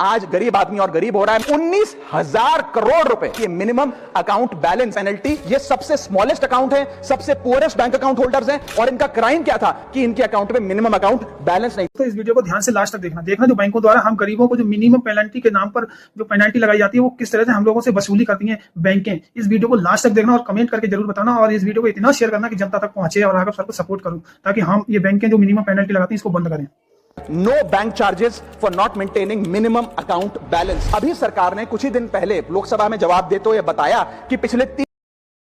आज गरीब आदमी और गरीब हो रहा है। 19,000 करोड़ रुपए ये मिनिमम अकाउंट बैलेंस पेनल्टी, ये सबसे स्मॉलेस्ट अकाउंट है, सबसे पुअरेस्ट बैंक अकाउंट होल्डर्स हैं, और इनका क्राइम क्या था कि इनके अकाउंट में मिनिमम अकाउंट बैलेंस नहीं। तो इस वीडियो को ध्यान से लास्ट तक देखना जो बैंकों द्वारा हम गरीबों को जो मिनिमम पेनल्टी के नाम पर जो पेनल्टी लगाई जाती है वो किस तरह से हम लोगों से वसूली करती हैं बैंकें। इस वीडियो को लास्ट तक देखना और कमेंट करके जरूर बताना, और इस वीडियो को इतना शेयर करना कि जनता तक पहुंचे और आगे सबको सपोर्ट करूं, ताकि हम ये बैंकें जो मिनिमम पेनल्टी लगाती हैं इसको बंद करें। No bank charges for not maintaining minimum account balance. अभी सरकार ने कुछ ही दिन पहले लोकसभा में जवाब देते हुए बताया कि पिछले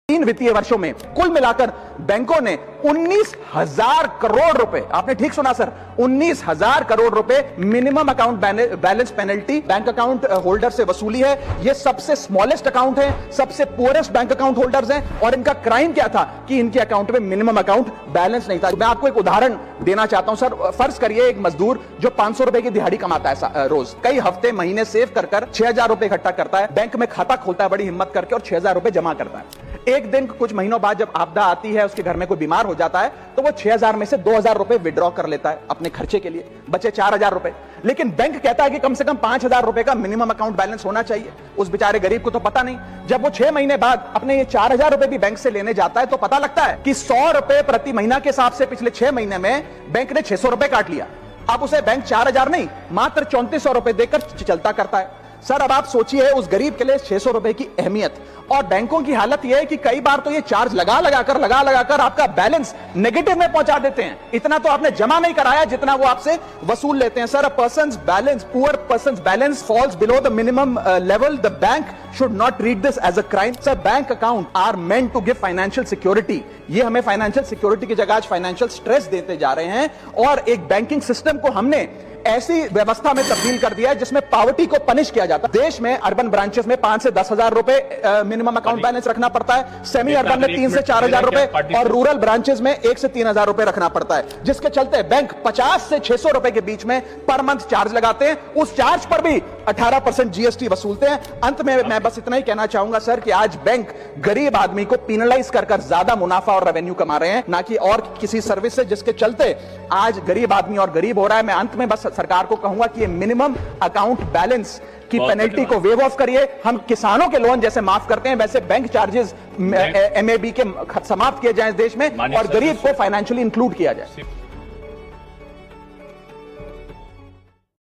3 वित्तीय वर्षों में कुल मिलाकर बैंकों ने 19,000 करोड़ रुपए, आपने ठीक सुना सर, 19,000 करोड़ रुपए minimum account balance penalty bank account holder से वसूली है। ये सबसे स्मॉलेस्ट अकाउंट है, सबसे पुअरेस्ट बैंक अकाउंट होल्डर्स हैं, और इनका क्राइम क्या था कि इनके अकाउंट में मिनिमम अकाउंट बैलेंस नहीं था। मैं आपको एक उदाहरण देना चाहता हूं सर। फर्ज करिए एक मजदूर जो 500 रुपए की दिहाड़ी कमाता है रोज, कई हफ्ते महीने सेव कर 6,000 रुपए इकट्ठा करता है, बैंक में खाता खोलता है बड़ी हिम्मत करके और 6,000 रुपए जमा करता है। एक दिन कुछ महीनों बाद जब आपदा आती है, उसके घर में कोई बीमार हो जाता है, तो वो 6,000 में से 2,000 रुपए विड्रॉ कर लेता है अपने खर्चे के लिए, बचे 4,000 रुपए। लेकिन बैंक कहता है कि कम से कम 5,000 रुपए का मिनिमम अकाउंट बैलेंस होना चाहिए। उस बेचारे गरीब को तो पता नहीं। जब वो 6 महीने बाद अपने ये 4,000 रुपए भी बैंक से लेने जाता है तो पता लगता है कि 100 रुपए प्रति महीना के हिसाब से पिछले 6 महीने में बैंक ने 600 रुपए काट लिया। अब उसे बैंक 4,000 नहीं, मात्र 3,400 रुपए देकर चलता करता है। सर अब आप सोचिए उस गरीब के लिए 600 रुपए की अहमियत। और बैंकों की हालत यह है कि कई बार तो ये चार्ज लगा लगाकर आपका बैलेंस नेगेटिव में पहुंचा देते हैं। इतना तो आपने जमा नहीं कराया जितना वो आपसे वसूल लेते हैं। Sir, poor persons balance falls below the minimum level, the bank should not treat this as a crime. Sir, bank account are meant to give financial security. ये हमें फाइनेंशियल सिक्योरिटी की जगह आज फाइनेंशियल स्ट्रेस देते जा रहे हैं, और एक बैंकिंग सिस्टम को हमने ऐसी व्यवस्था में तब्दील कर दिया है जिसमें पॉवर्टी को पनिश किया जाता है। देश में अर्बन ब्रांचेस में 5 से 10,000 रुपए मिनिमम अकाउंट बैलेंस रखना पड़ता है, सेमी अर्बन में 3 से 4,000 रुपए, और रूरल ब्रांचेस में 1 से 3,000 रुपए रखना पड़ता है, जिसके चलते बैंक 50 से 600 रुपए के बीच में पर मंथ चार्ज लगाते हैं। उस चार्ज पर भी 18% जीएसटी वसूलते हैं। अंत में मैं बस इतना ही कहना चाहूंगा सर कि आज बैंक गरीब आदमी को पिनलाइज कर ज्यादा मुनाफा और रेवेन्यू कमा रहे हैं, ना कि और किसी सर्विस से, जिसके चलते आज गरीब आदमी और गरीब हो रहा है। मैं अंत में बस सरकार को कहूंगा कि ये मिनिमम अकाउंट बैलेंस की पेनल्टी को वेव ऑफ करिए। हम किसानों के लोन जैसे माफ करते हैं वैसे बैंक चार्जेस एमएबी के समाप्त किए जाएं इस देश में, और गरीब को फाइनेंशियली इंक्लूड किया जाए।